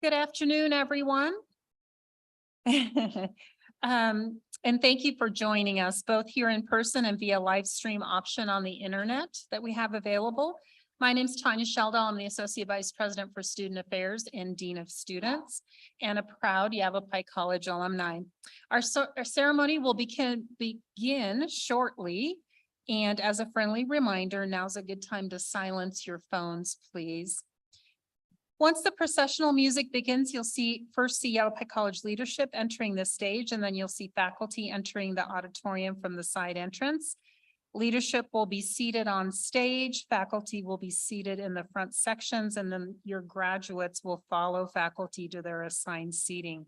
Good afternoon, everyone. And thank you for joining us both here in person and via live stream option on the internet that we have available. My name is Tanya Sheldon. I'm the Associate Vice President for Student Affairs and Dean of Students and a proud Yavapai College alumni. Our ceremony will begin shortly. And as a friendly reminder, now's a good time to silence your phones, please. Once the processional music begins, you'll first see Yavapai College leadership entering the stage, and then you'll see faculty entering the auditorium from the side entrance. Leadership will be seated on stage, faculty will be seated in the front sections, and then your graduates will follow faculty to their assigned seating.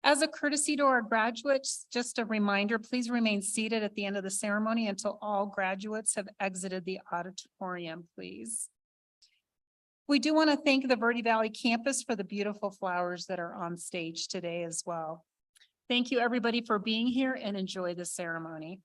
As a courtesy to our graduates, just a reminder, please remain seated at the end of the ceremony until all graduates have exited the auditorium, please. We do want to thank the Verde Valley campus for the beautiful flowers that are on stage today as well. Thank you, everybody, for being here, and enjoy the ceremony.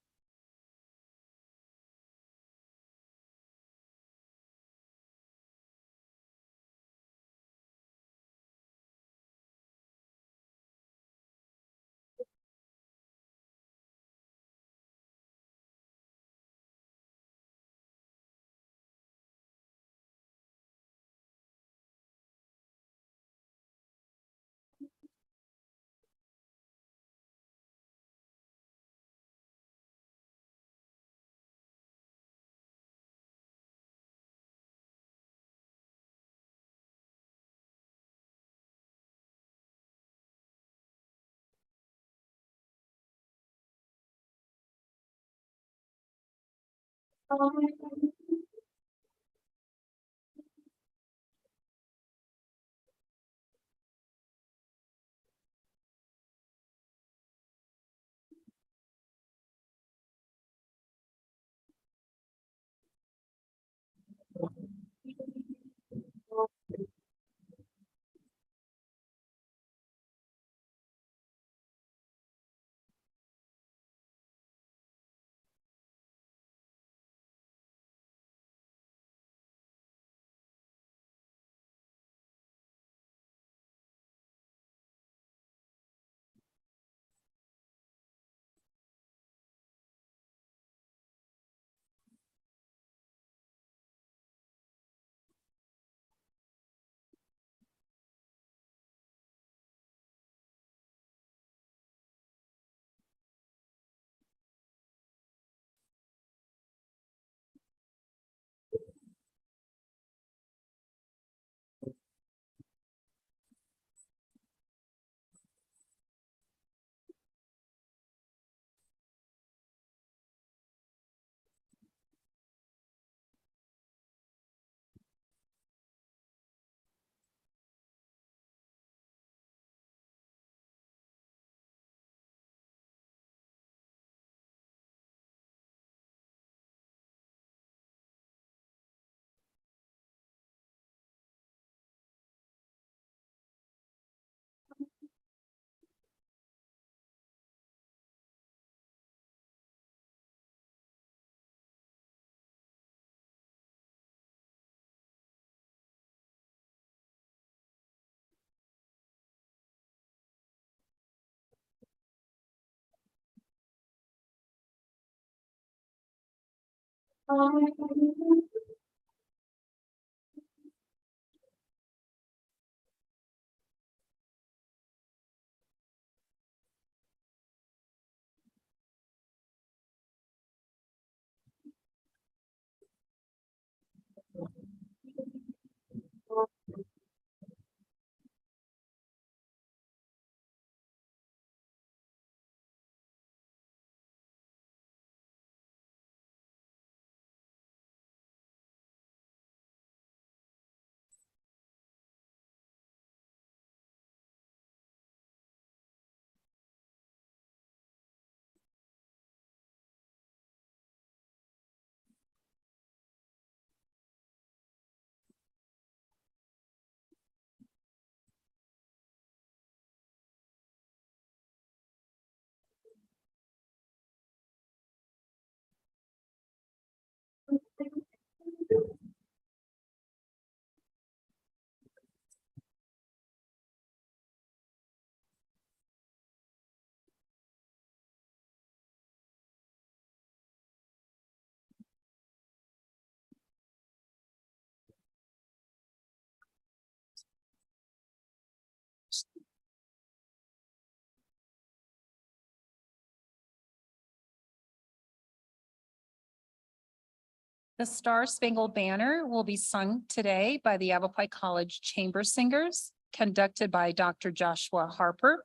The Star Spangled Banner will be sung today by the Yavapai College Chamber Singers, conducted by Dr. Joshua Harper.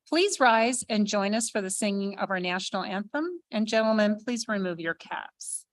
Please rise and join us for the singing of our national anthem. And gentlemen, please remove your caps.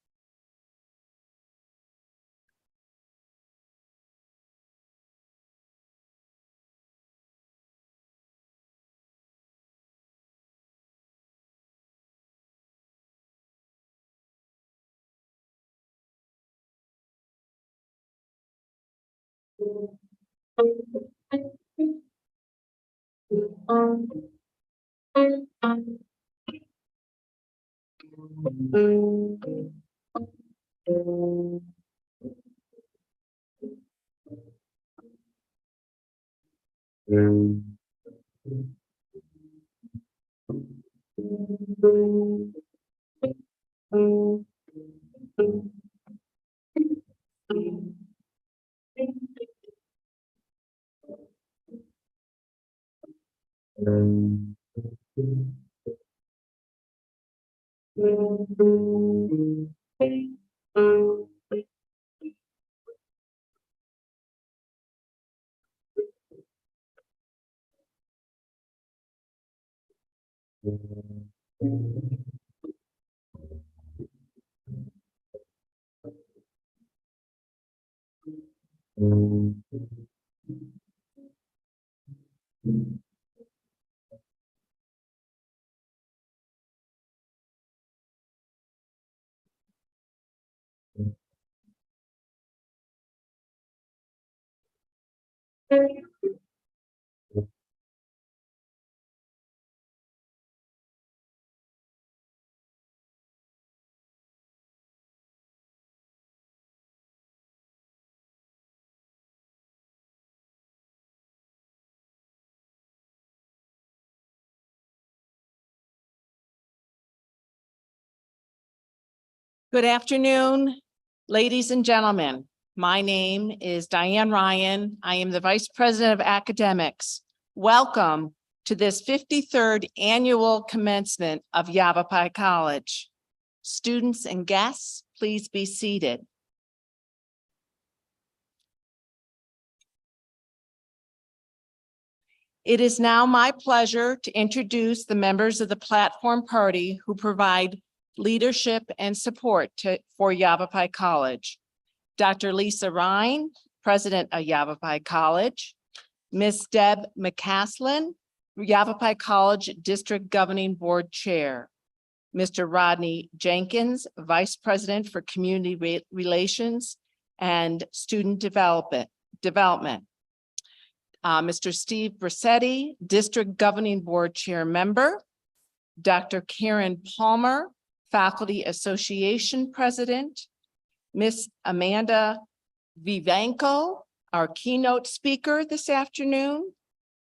Good afternoon, ladies and gentlemen. My name is Diane Ryan. I am the Vice President of Academics. Welcome to this 53rd annual commencement of Yavapai College. Students and guests, please be seated. It is now my pleasure to introduce the members of the platform party who provide leadership and support for Yavapai College. Dr. Lisa Ryan, President of Yavapai College. Ms. Deb McCaslin, Yavapai College District Governing Board Chair. Mr. Rodney Jenkins, Vice President for Community Relations and Student Development. Mr. Steve Brissetti, District Governing Board Chair Member. Dr. Karen Palmer, Faculty Association President. Ms. Amanda Vivanco, our keynote speaker this afternoon.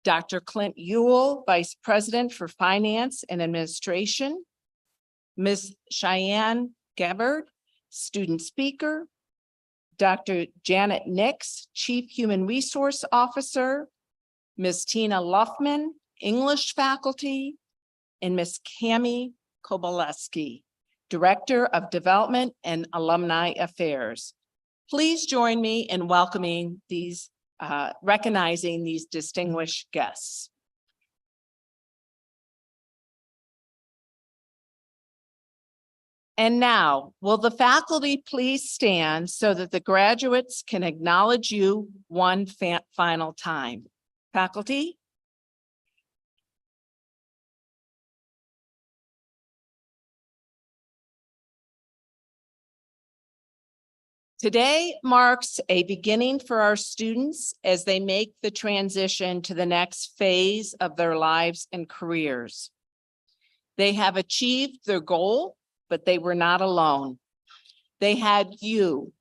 Dr. Clint Ewell, Vice President for Finance and Administration. Ms. Cheyenne Gabbard, student speaker. Dr. Janet Nix, Chief Human Resource Officer. Ms. Tina Luffman, English faculty. And Ms. Cami Kobaleski, Director of Development and Alumni Affairs. Please join me in welcoming these, recognizing these distinguished guests. And now, will the faculty please stand so that the graduates can acknowledge you one final time? Faculty? Today marks a beginning for our students as they make the transition to the next phase of their lives and careers. They have achieved their goal, but they were not alone. They had you,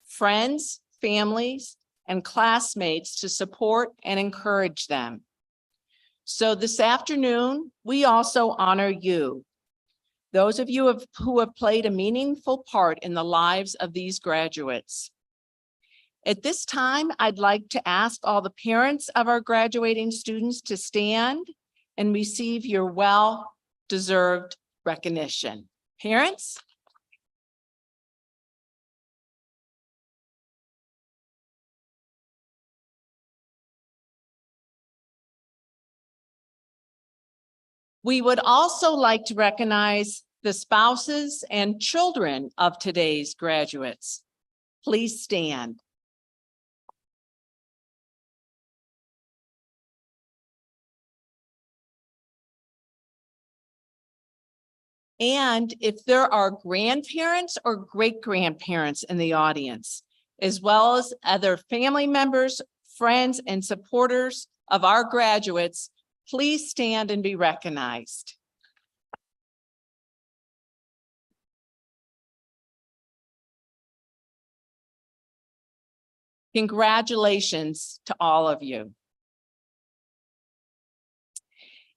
friends, families, and classmates to support and encourage them. So this afternoon, we also honor you. Those of you who have played a meaningful part in the lives of these graduates. At this time, I'd like to ask all the parents of our graduating students to stand and receive your well-deserved recognition. Parents? We would also like to recognize the spouses and children of today's graduates. Please stand. And if there are grandparents or great-grandparents in the audience, as well as other family members, friends, and supporters of our graduates, please stand and be recognized. Congratulations to all of you.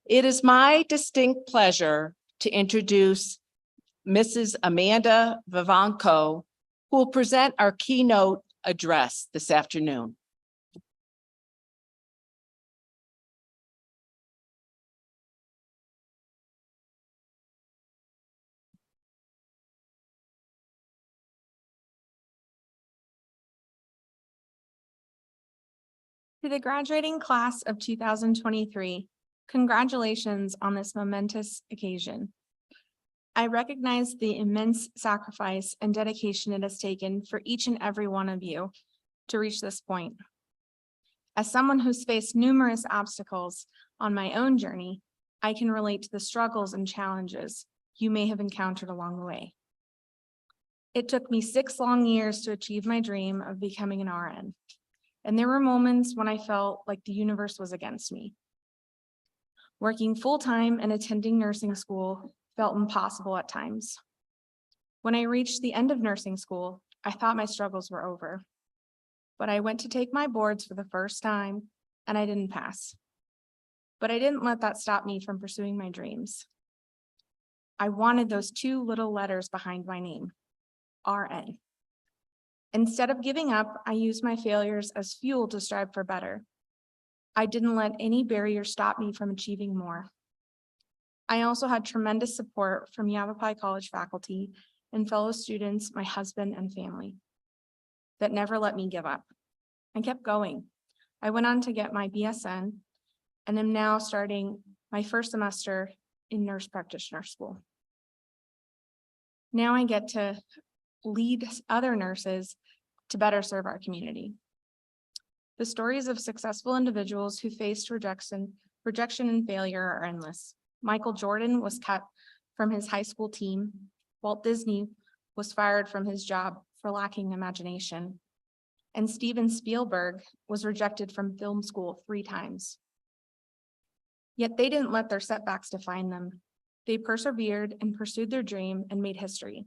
It is my distinct pleasure to introduce Mrs. Amanda Vivanco, who will present our keynote address this afternoon. To the graduating class of 2023, congratulations on this momentous occasion. I recognize the immense sacrifice and dedication it has taken for each and every one of you to reach this point. As someone who's faced numerous obstacles on my own journey, I can relate to the struggles and challenges you may have encountered along the way. It took me 6 long years to achieve my dream of becoming an RN. And there were moments when I felt like the universe was against me. Working full-time and attending nursing school felt impossible at times. When I reached the end of nursing school, I thought my struggles were over. But I went to take my boards for the first time and I didn't pass. But I didn't let that stop me from pursuing my dreams. I wanted those 2 little letters behind my name, RN. Instead of giving up, I used my failures as fuel to strive for better. I didn't let any barrier stop me from achieving more. I also had tremendous support from Yavapai College faculty and fellow students, my husband and family, that never let me give up. I kept going. I went on to get my BSN and am now starting my first semester in nurse practitioner school. Now I get to lead other nurses to better serve our community. The stories of successful individuals who faced rejection and failure are endless. Michael Jordan was cut from his high school team. Walt Disney was fired from his job for lacking imagination. And Steven Spielberg was rejected from film school 3 times. Yet they didn't let their setbacks define them. They persevered and pursued their dream and made history.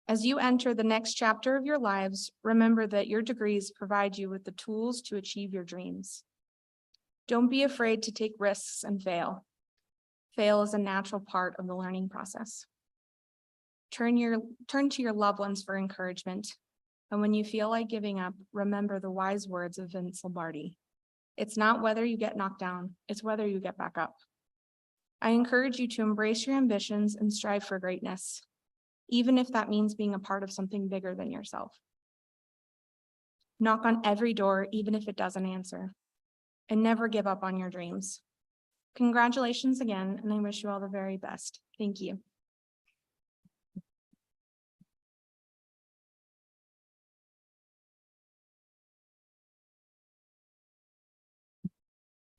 As you enter the next chapter of your lives, remember that your degrees provide you with the tools to achieve your dreams. Don't be afraid to take risks and fail. Fail is a natural part of the learning process. Turn to your loved ones for encouragement. And when you feel like giving up, remember the wise words of Vince Lombardi. It's not whether you get knocked down, it's whether you get back up. I encourage you to embrace your ambitions and strive for greatness, even if that means being a part of something bigger than yourself. Knock on every door, even if it doesn't answer, and never give up on your dreams. Congratulations again, and I wish you all the very best. Thank you.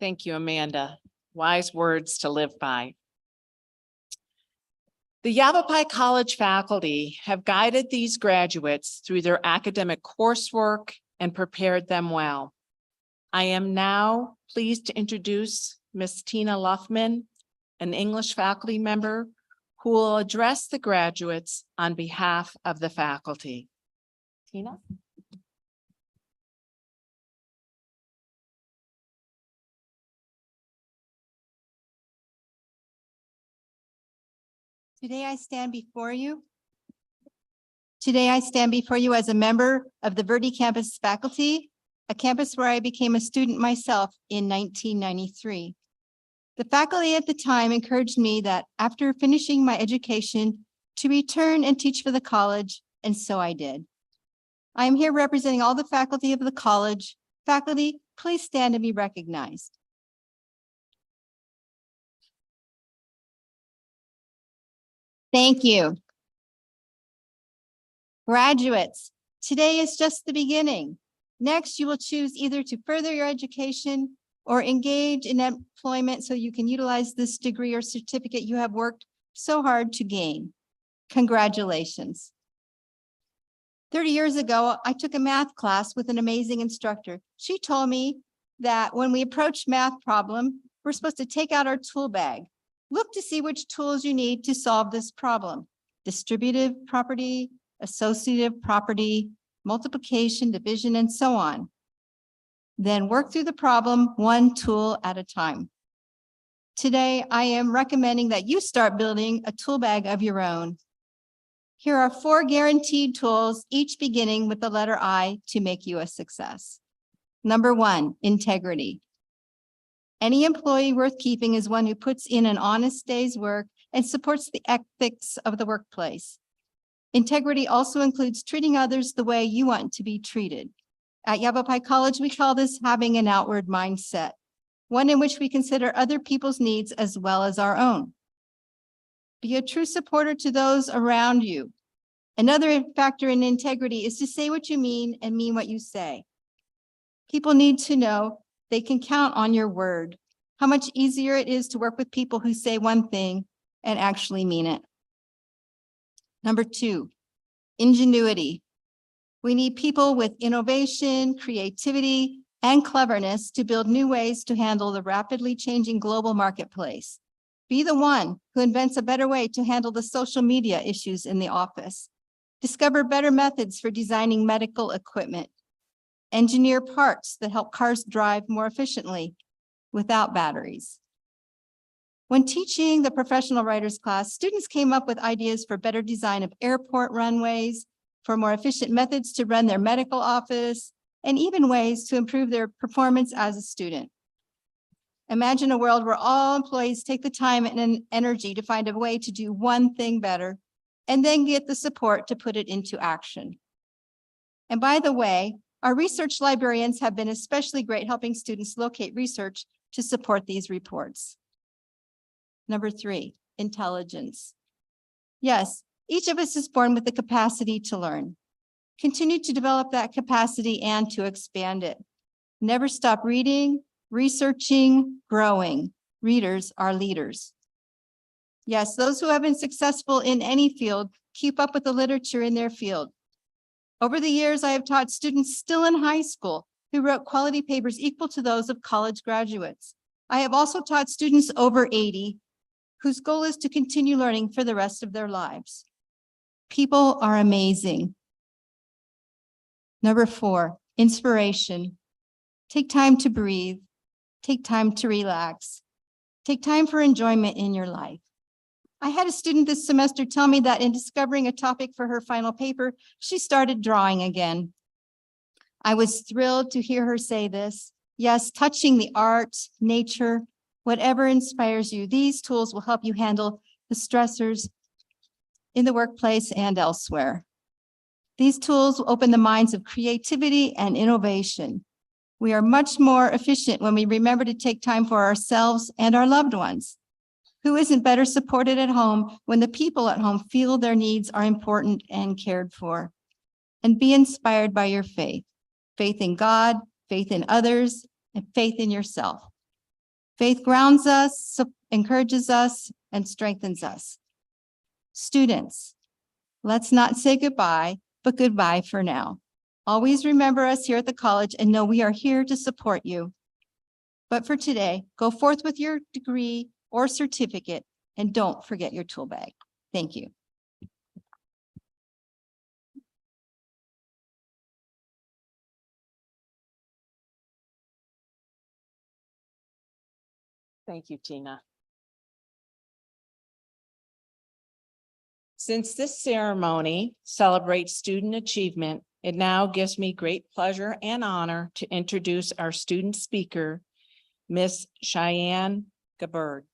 Thank you, Amanda. Wise words to live by. The Yavapai College faculty have guided these graduates through their academic coursework and prepared them well. I am now pleased to introduce Ms. Tina Luffman, an English faculty member, who will address the graduates on behalf of the faculty. Tina? Today I stand before you. Today I stand before you as a member of the Verde campus faculty, a campus where I became a student myself in 1993. The faculty at the time encouraged me that after finishing my education to return and teach for the college, and so I did. I am here representing all the faculty of the college. Faculty, please stand and be recognized. Thank you. Graduates, today is just the beginning. Next, you will choose either to further your education or engage in employment so you can utilize this degree or certificate you have worked so hard to gain. Congratulations. 30 years ago, I took a math class with an amazing instructor. She told me that when we approach math problem, we're supposed to take out our tool bag. Look to see which tools you need to solve this problem. Distributive property, associative property, multiplication, division, and so on. Then work through the problem one tool at a time. Today, I am recommending that you start building a tool bag of your own. Here are 4 guaranteed tools, each beginning with the letter I to make you a success. Number 1, integrity. Any employee worth keeping is one who puts in an honest day's work and supports the ethics of the workplace. Integrity also includes treating others the way you want to be treated. At Yavapai College, we call this having an outward mindset, one in which we consider other people's needs as well as our own. Be a true supporter to those around you. Another factor in integrity is to say what you mean and mean what you say. People need to know they can count on your word, how much easier it is to work with people who say one thing and actually mean it. Number 2, ingenuity. We need people with innovation, creativity, and cleverness to build new ways to handle the rapidly changing global marketplace. Be the one who invents a better way to handle the social media issues in the office. Discover better methods for designing medical equipment. Engineer parts that help cars drive more efficiently without batteries. When teaching the professional writers class, students came up with ideas for better design of airport runways, for more efficient methods to run their medical office, and even ways to improve their performance as a student. Imagine a world where all employees take the time and energy to find a way to do one thing better, and then get the support to put it into action. And by the way, our research librarians have been especially great helping students locate research to support these reports. Number 3, intelligence. Yes, each of us is born with the capacity to learn. Continue to develop that capacity and to expand it. Never stop reading, researching, growing. Readers are leaders. Yes, those who have been successful in any field keep up with the literature in their field. Over the years, I have taught students still in high school who wrote quality papers equal to those of college graduates. I have also taught students over 80 whose goal is to continue learning for the rest of their lives. People are amazing. Number 4, inspiration. Take time to breathe. Take time to relax. Take time for enjoyment in your life. I had a student this semester tell me that in discovering a topic for her final paper, she started drawing again. I was thrilled to hear her say this. Yes, touching the arts, nature, whatever inspires you, these tools will help you handle the stressors in the workplace and elsewhere. These tools will open the minds of creativity and innovation. We are much more efficient when we remember to take time for ourselves and our loved ones. Who isn't better supported at home when the people at home feel their needs are important and cared for? And be inspired by your faith. Faith in God, faith in others, and faith in yourself. Faith grounds us, encourages us, and strengthens us. Students, let's not say goodbye, but goodbye for now. Always remember us here at the college and know we are here to support you. But for today, go forth with your degree or certificate and don't forget your tool bag. Thank you. Thank you, Tina. Since this ceremony celebrates student achievement, it now gives me great pleasure and honor to introduce our student speaker, Miss Cheyenne Gabbard.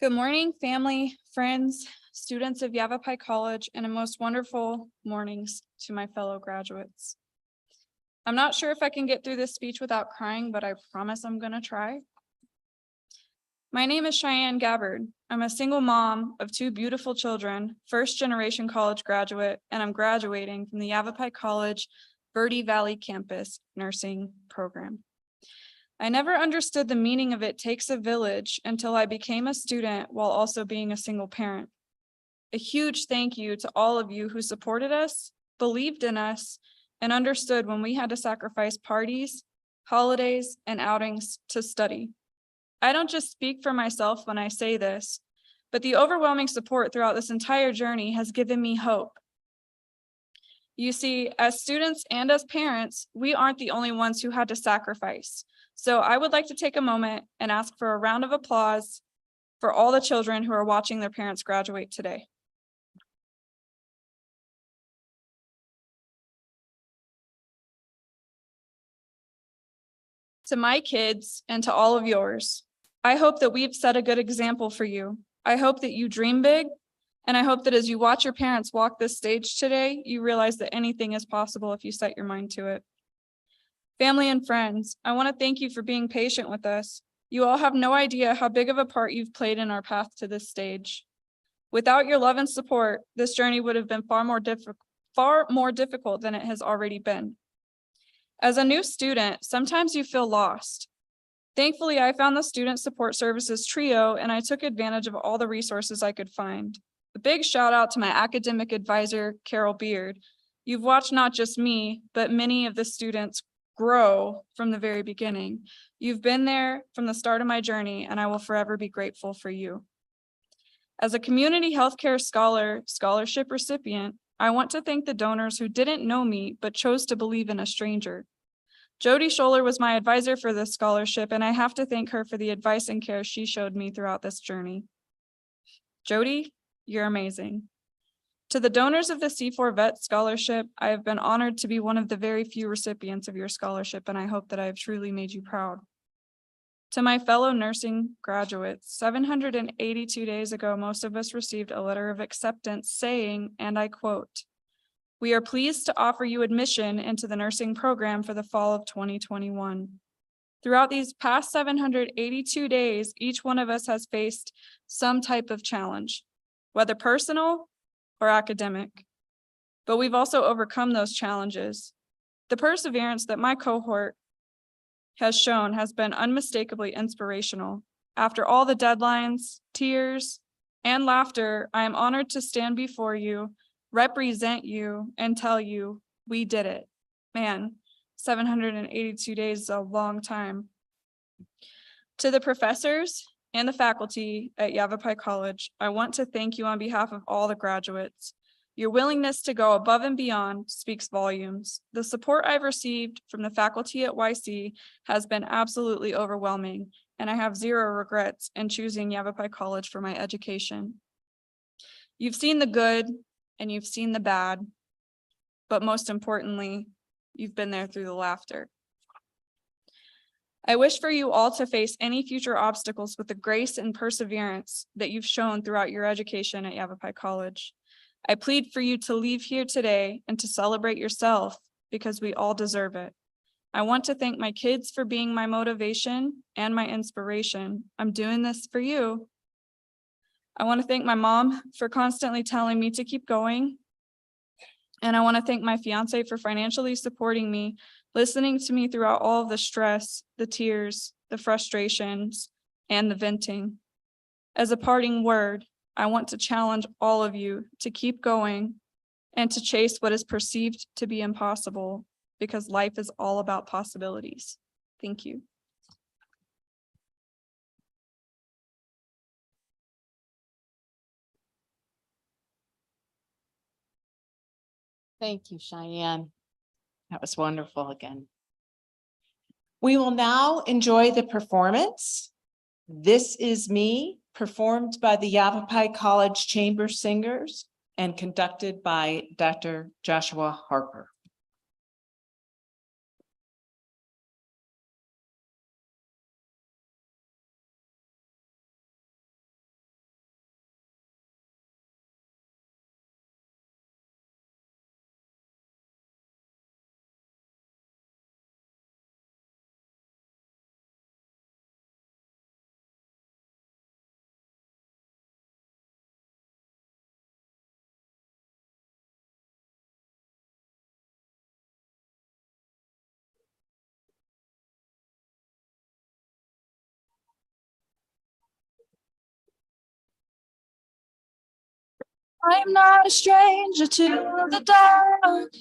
Good morning, family, friends, students of Yavapai College, and a most wonderful mornings to my fellow graduates. I'm not sure if I can get through this speech without crying, but I promise I'm gonna try. My name is Cheyenne Gabbard. I'm a single mom of 2 beautiful children, first-generation college graduate, and I'm graduating from the Yavapai College Verde Valley campus nursing program. I never understood the meaning of it takes a village until I became a student while also being a single parent. A huge thank you to all of you who supported us, believed in us, and understood when we had to sacrifice parties, holidays, and outings to study. I don't just speak for myself when I say this, but the overwhelming support throughout this entire journey has given me hope. You see, as students and as parents, we aren't the only ones who had to sacrifice. So I would like to take a moment and ask for a round of applause for all the children who are watching their parents graduate today. To my kids and to all of yours, I hope that we've set a good example for you. I hope that you dream big, and I hope that as you watch your parents walk this stage today, you realize that anything is possible if you set your mind to it. Family and friends, I want to thank you for being patient with us. You all have no idea how big of a part you've played in our path to this stage. Without your love and support, this journey would have been far more difficult than it has already been. As a new student, sometimes you feel lost. Thankfully, I found the Student Support Services trio and I took advantage of all the resources I could find. A big shout out to my academic advisor, Carol Beard. You've watched not just me, but many of the students grow from the very beginning. You've been there from the start of my journey, and I will forever be grateful for you. As a community healthcare scholarship recipient, I want to thank the donors who didn't know me, but chose to believe in a stranger. Jody Scholler was my advisor for this scholarship, and I have to thank her for the advice and care she showed me throughout this journey. Jody, you're amazing. To the donors of the C4 Vet Scholarship, I have been honored to be one of the very few recipients of your scholarship, and I hope that I have truly made you proud. To my fellow nursing graduates, 782 days ago, most of us received a letter of acceptance saying, and I quote, "We are pleased to offer you admission into the nursing program for the fall of 2021. Throughout these past 782 days, each one of us has faced some type of challenge, whether personal or academic. But we've also overcome those challenges. The perseverance that my cohort has shown has been unmistakably inspirational. After all the deadlines, tears, and laughter, I am honored to stand before you, represent you, and tell you we did it. Man, 782 days is a long time. To the professors and the faculty at Yavapai College, I want to thank you on behalf of all the graduates. Your willingness to go above and beyond speaks volumes. The support I've received from the faculty at YC has been absolutely overwhelming, and I have zero regrets in choosing Yavapai College for my education. You've seen the good and you've seen the bad, but most importantly, you've been there through the laughter. I wish for you all to face any future obstacles with the grace and perseverance that you've shown throughout your education at Yavapai College. I plead for you to leave here today and to celebrate yourself because we all deserve it. I want to thank my kids for being my motivation and my inspiration. I'm doing this for you. I want to thank my mom for constantly telling me to keep going. And I want to thank my fiance for financially supporting me, listening to me throughout all of the stress, the tears, the frustrations, and the venting. As a parting word, I want to challenge all of you to keep going and to chase what is perceived to be impossible, because life is all about possibilities. Thank you. Thank you, Cheyenne. That was wonderful again. We will now enjoy the performance. This Is Me, performed by the Yavapai College Chamber Singers and conducted by Dr. Joshua Harper. I'm not a stranger to the dark.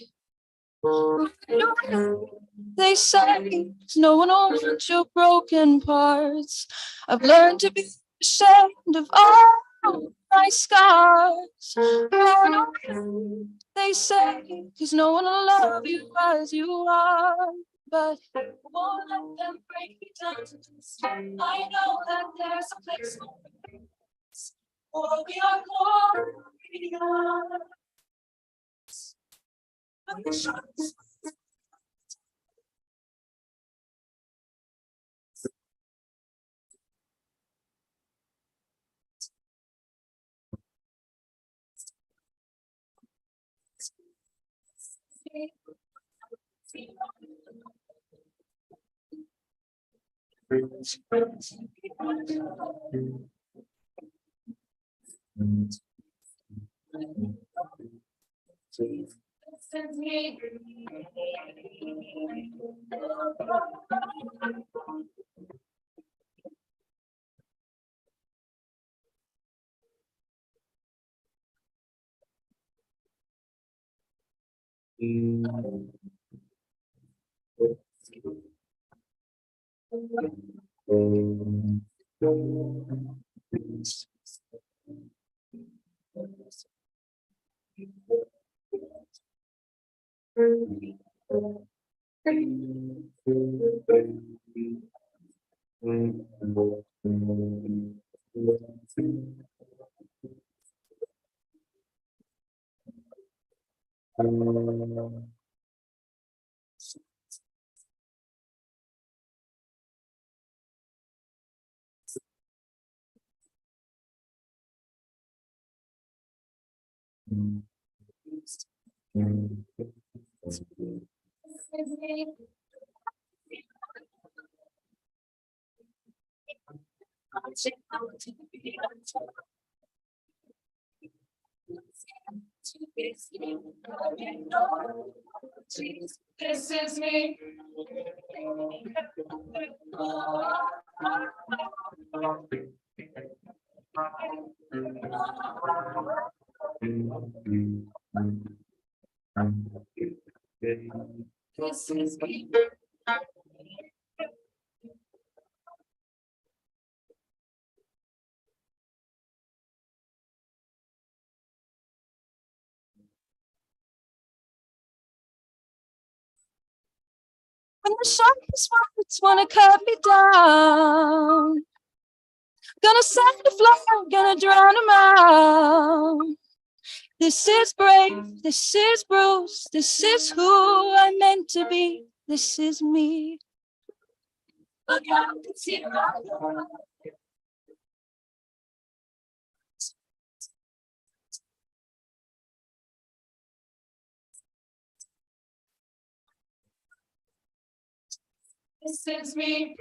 They say no one wants your broken parts. I've learned to be ashamed of all my scars. They say, 'cause no one will love you as you are. But I won't let them break me down. I know that there's a place for we are glorious. But the shots This is me. This is me. When the sharpest words wanna cut me down, gonna set the fire, gonna drown them out. This is brave, this is Bruce, this is who I'm meant to be, this is me. Look out, it's here. This is me.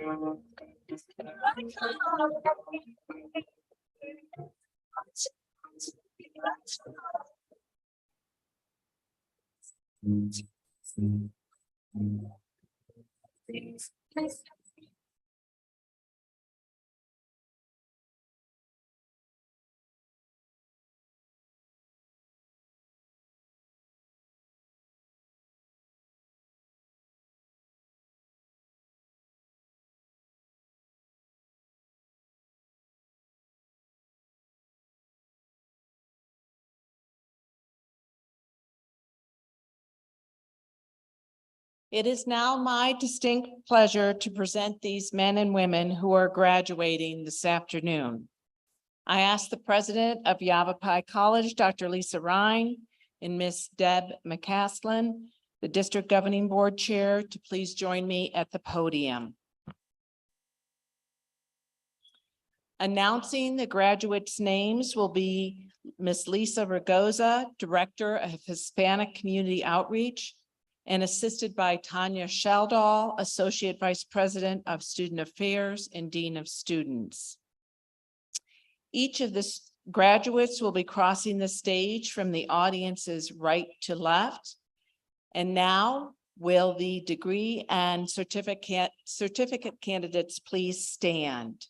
It is now my distinct pleasure to present these men and women who are graduating this afternoon. I ask the president of Yavapai College, Dr. Lisa Ryan, and Miss Deb McCaslin, the district governing board chair, to please join me at the podium. Announcing the graduates' names will be Miss Lisa Ragoza, Director of Hispanic Community Outreach, and assisted by Tanya Sheldall, Associate Vice President of Student Affairs and Dean of Students. Each of the graduates will be crossing the stage from the audience's right to left. And now, will the degree and certificate candidates please stand?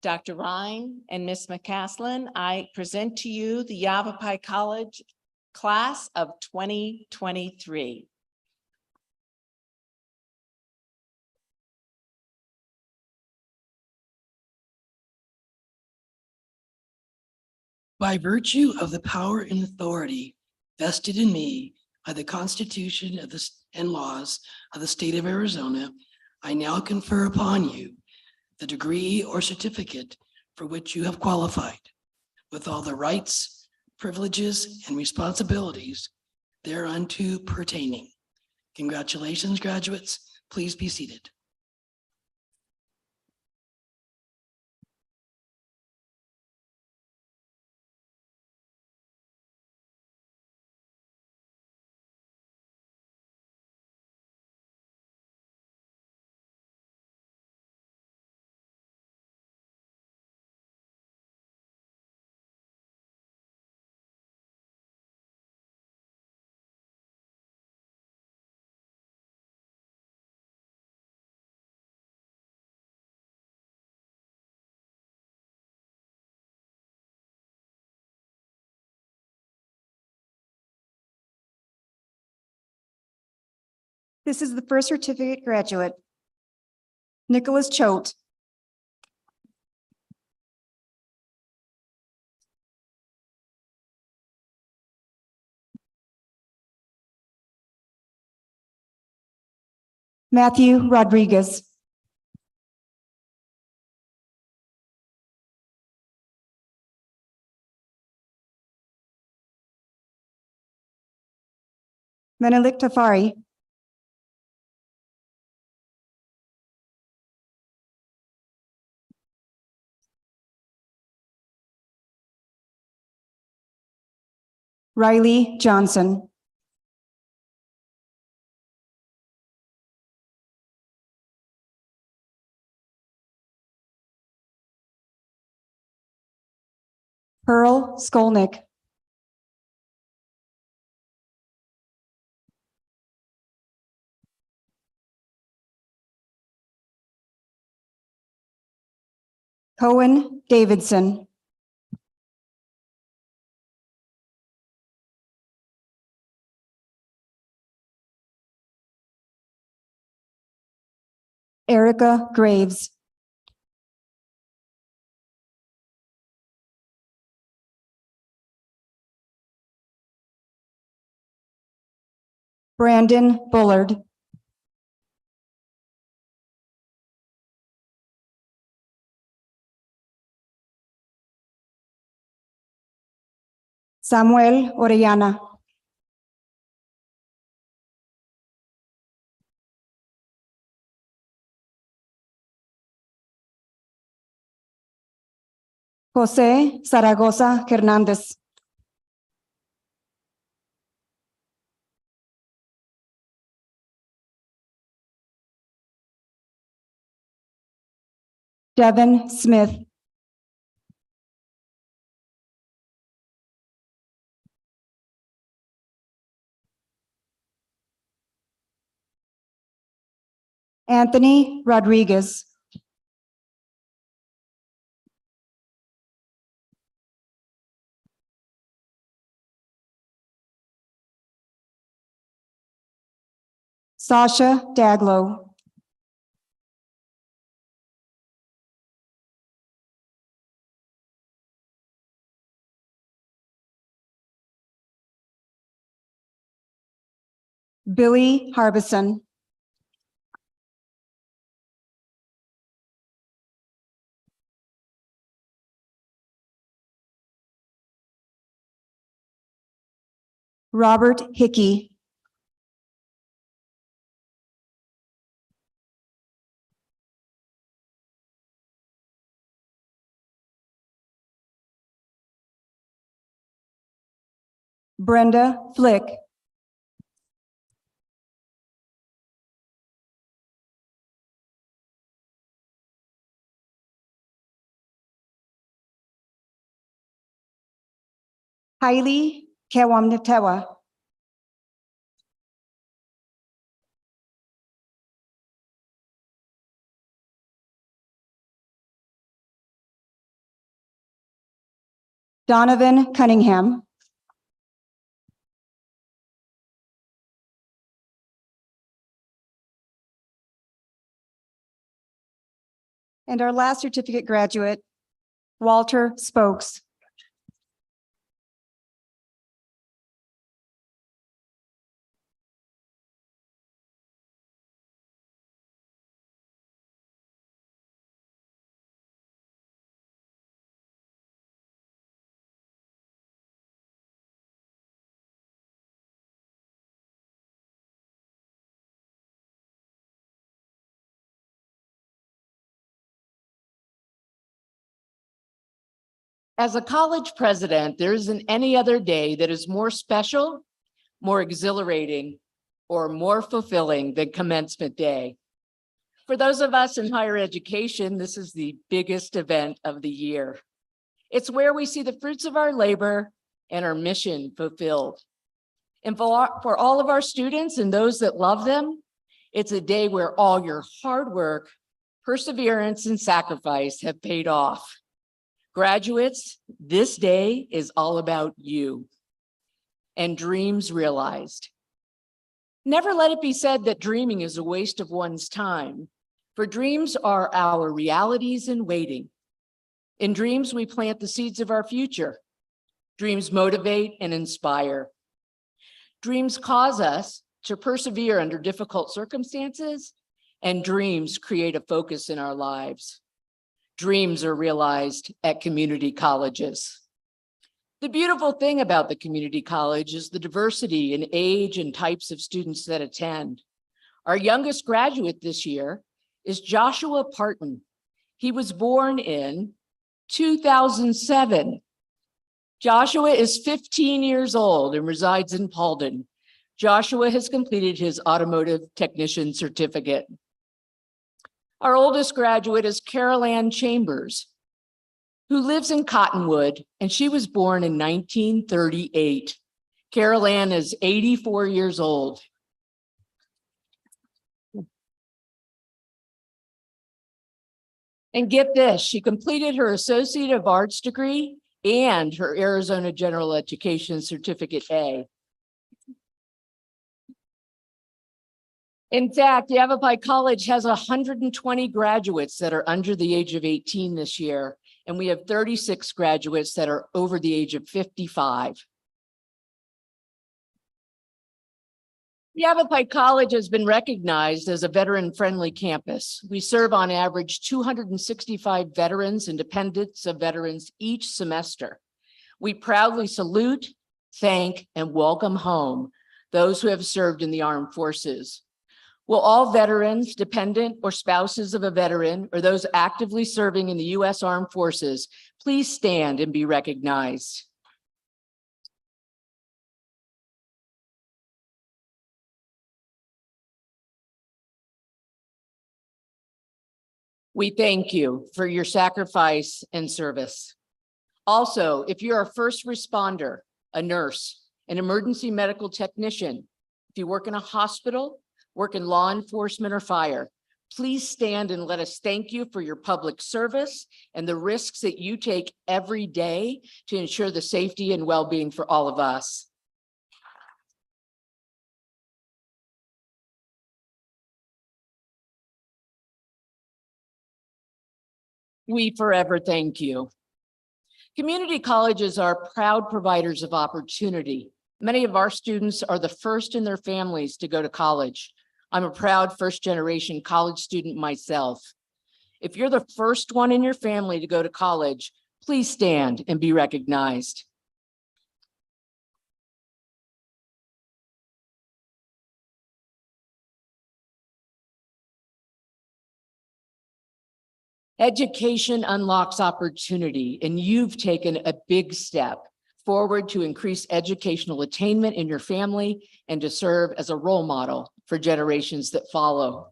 Dr. Ryan and Ms. McCaslin, I present to you the Yavapai College class of 2023. By virtue of the power and authority vested in me by the Constitution of the and laws of the state of Arizona, I now confer upon you the degree or certificate for which you have qualified, with all the rights, privileges, and responsibilities thereunto pertaining. Congratulations, graduates. Please be seated. This is the first certificate graduate, Nicholas Choate. Matthew Rodriguez. Menelik Tafari. Riley Johnson. Pearl Skolnick. Cohen Davidson. Erica Graves. Brandon Bullard. Samuel Orellana. José Zaragoza Hernández. Devin Smith. Anthony Rodriguez. Sasha Daglow. Billy Harbison. Robert Hickey. Brenda Flick. Hailey Kewamnetewa. Donovan Cunningham. And our last certificate graduate, Walter Spokes. As a college president, there isn't any other day that is more special, more exhilarating, or more fulfilling than commencement day. For those of us in higher education, this is the biggest event of the year. It's where we see the fruits of our labor and our mission fulfilled. And for all of our students and those that love them, it's a day where all your hard work, perseverance, and sacrifice have paid off. Graduates, this day is all about you and dreams realized. Never let it be said that dreaming is a waste of one's time, for dreams are our realities in waiting. In dreams, we plant the seeds of our future. Dreams motivate and inspire. Dreams cause us to persevere under difficult circumstances, and dreams create a focus in our lives. Dreams are realized at community colleges. The beautiful thing about the community college is the diversity in age and types of students that attend. Our youngest graduate this year is Joshua Parton. He was born in 2007. Joshua is 15 years old and resides in Paulden. Joshua has completed his automotive technician certificate. Our oldest graduate is Carol Ann Chambers, who lives in Cottonwood, and she was born in 1938. Carol Ann is 84 years old. And get this, she completed her Associate of Arts degree and her Arizona General Education Certificate A. In fact, Yavapai College has 120 graduates that are under the age of 18 this year, and we have 36 graduates that are over the age of 55. Yavapai College has been recognized as a veteran-friendly campus. We serve on average 265 veterans and dependents of veterans each semester. We proudly salute, thank, and welcome home those who have served in the armed forces. Will all veterans, dependent, or spouses of a veteran, or those actively serving in the U.S. Armed Forces, please stand and be recognized. We thank you for your sacrifice and service. Also, if you're a first responder, a nurse, an emergency medical technician, if you work in a hospital, work in law enforcement or fire, please stand and let us thank you for your public service and the risks that you take every day to ensure the safety and well-being for all of us. We forever thank you. Community colleges are proud providers of opportunity. Many of our students are the first in their families to go to college. I'm a proud first-generation college student myself. If you're the first one in your family to go to college, please stand and be recognized. Education unlocks opportunity, and you've taken a big step forward to increase educational attainment in your family and to serve as a role model for generations that follow.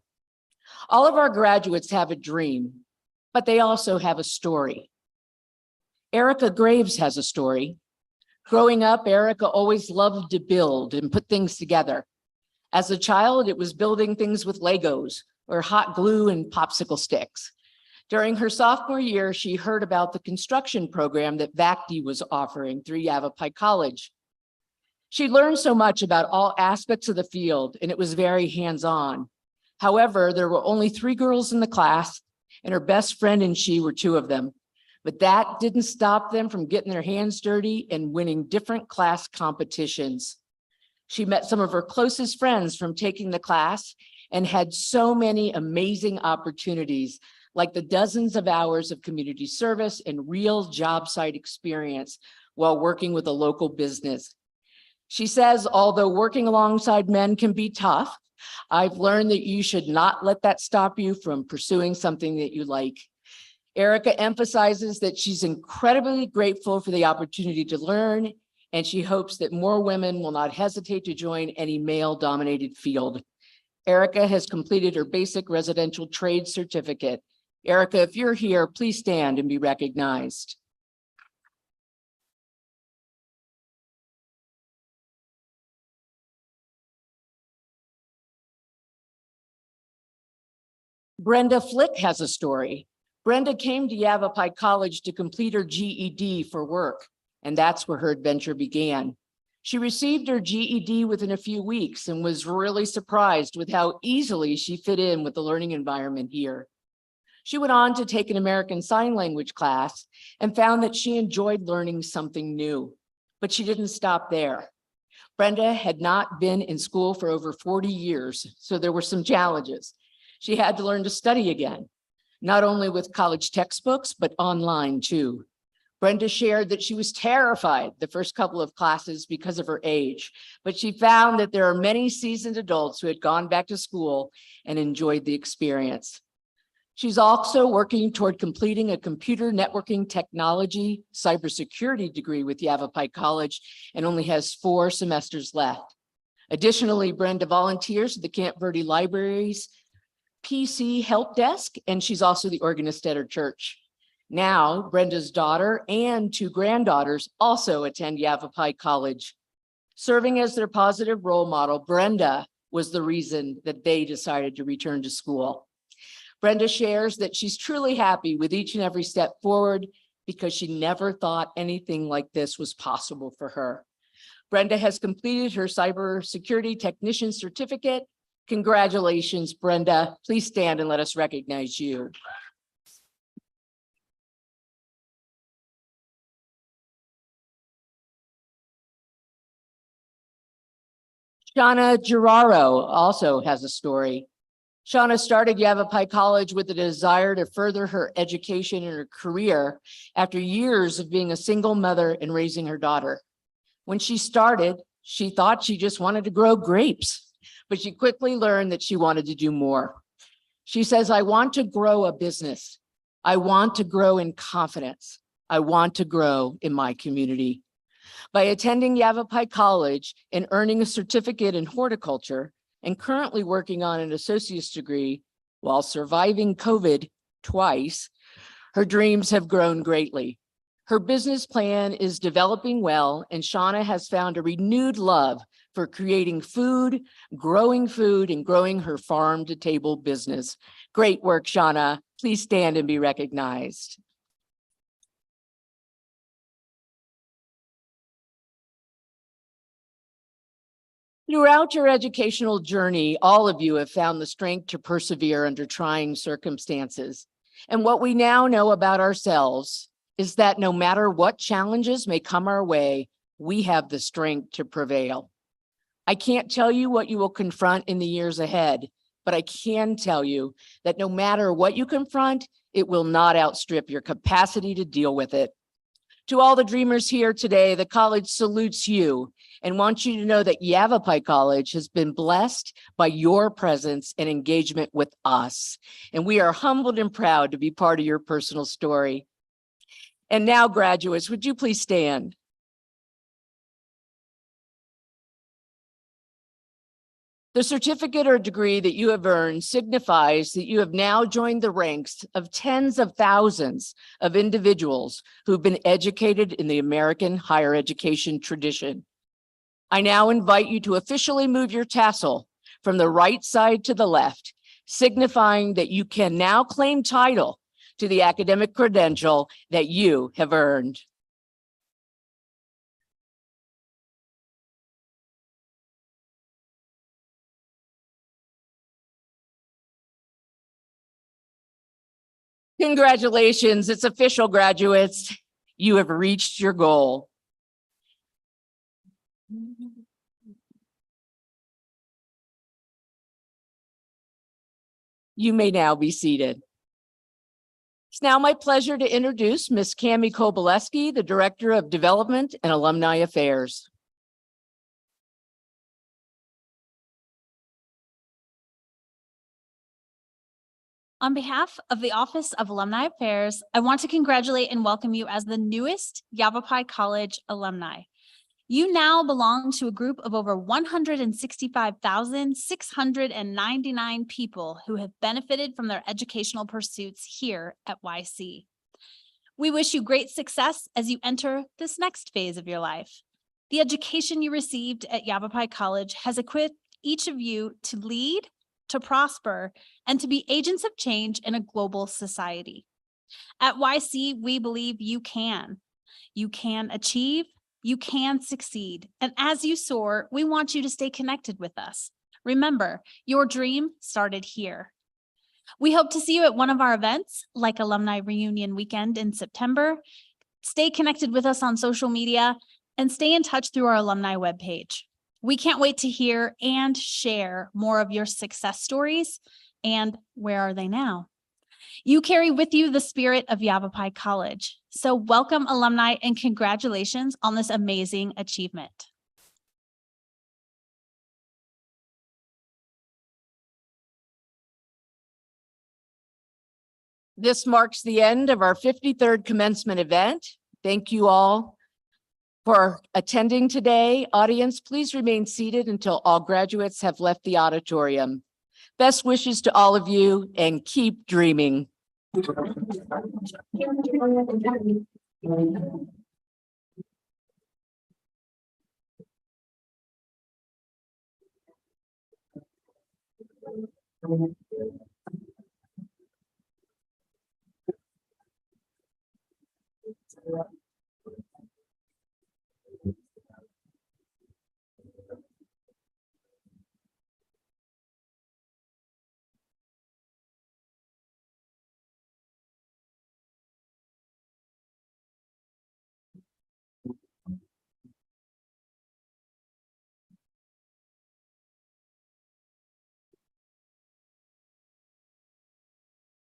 All of our graduates have a dream, but they also have a story. Erica Graves has a story. Growing up, Erica always loved to build and put things together. As a child, it was building things with Legos or hot glue and popsicle sticks. During her sophomore year, she heard about the construction program that Verde was offering through Yavapai College. She learned so much about all aspects of the field, and it was very hands-on. However, there were only 3 girls in the class, and her best friend and she were 2 of them. But that didn't stop them from getting their hands dirty and winning different class competitions. She met some of her closest friends from taking the class and had so many amazing opportunities, like the dozens of hours of community service and real job site experience while working with a local business. She says, although working alongside men can be tough, I've learned that you should not let that stop you from pursuing something that you like. Erica emphasizes that she's incredibly grateful for the opportunity to learn, and she hopes that more women will not hesitate to join any male-dominated field. Erica has completed her basic residential trade certificate. Erica, if you're here, please stand and be recognized. Brenda Flick has a story. Brenda came to Yavapai College to complete her GED for work, and that's where her adventure began. She received her GED within a few weeks and was really surprised with how easily she fit in with the learning environment here. She went on to take an American Sign Language class and found that she enjoyed learning something new, but she didn't stop there. Brenda had not been in school for over 40 years, so there were some challenges. She had to learn to study again, not only with college textbooks, but online too. Brenda shared that she was terrified the first couple of classes because of her age, but she found that there are many seasoned adults who had gone back to school and enjoyed the experience. She's also working toward completing a computer networking technology cybersecurity degree with Yavapai College and only has 4 semesters left. Additionally, Brenda volunteers at the Camp Verde Library's PC help desk, and she's also the organist at her church. Now, Brenda's daughter and 2 granddaughters also attend Yavapai College. Serving as their positive role model, Brenda was the reason that they decided to return to school. Brenda shares that she's truly happy with each and every step forward because she never thought anything like this was possible for her. Brenda has completed her cybersecurity technician certificate. Congratulations, Brenda. Please stand and let us recognize you. Shauna Geraro also has a story. Shauna started Yavapai College with a desire to further her education and her career after years of being a single mother and raising her daughter. When she started, she thought she just wanted to grow grapes, but she quickly learned that she wanted to do more. She says, I want to grow a business. I want to grow in confidence. I want to grow in my community. By attending Yavapai College and earning a certificate in horticulture and currently working on an associate's degree while surviving COVID twice, her dreams have grown greatly. Her business plan is developing well, and Shauna has found a renewed love for creating food, and growing her farm-to-table business. Great work, Shauna. Please stand and be recognized. Throughout your educational journey, all of you have found the strength to persevere under trying circumstances. And what we now know about ourselves is that no matter what challenges may come our way, we have the strength to prevail. I can't tell you what you will confront in the years ahead, but I can tell you that no matter what you confront, it will not outstrip your capacity to deal with it. To all the dreamers here today, the college salutes you and wants you to know that Yavapai College has been blessed by your presence and engagement with us. And we are humbled and proud to be part of your personal story. And now, graduates, would you please stand? The certificate or degree that you have earned signifies that you have now joined the ranks of tens of thousands of individuals who've been educated in the American higher education tradition. I now invite you to officially move your tassel from the right side to the left, signifying that you can now claim title to the academic credential that you have earned. Congratulations, it's official, graduates. You have reached your goal. You may now be seated. It's now my pleasure to introduce Ms. Cami Koboleski, the Director of Development and Alumni Affairs. On behalf of the Office of Alumni Affairs, I want to congratulate and welcome you as the newest Yavapai College alumni. You now belong to a group of over 165,699 people who have benefited from their educational pursuits here at YC. We wish you great success as you enter this next phase of your life. The education you received at Yavapai College has equipped each of you to lead, to prosper, and to be agents of change in a global society. At YC, we believe you can. You can achieve, You can succeed. And as you soar, we want you to stay connected with us. Remember, your dream started here. We hope to see you at one of our events, like Alumni Reunion Weekend in September. Stay connected with us on social media and stay in touch through our alumni webpage. We can't wait to hear and share more of your success stories. And where are they now? You carry with you the spirit of Yavapai College. So welcome, alumni, and congratulations on this amazing achievement. This marks the end of our 53rd commencement event. Thank you all for attending today. Audience, please remain seated until all graduates have left the auditorium. Best wishes to all of you and keep dreaming.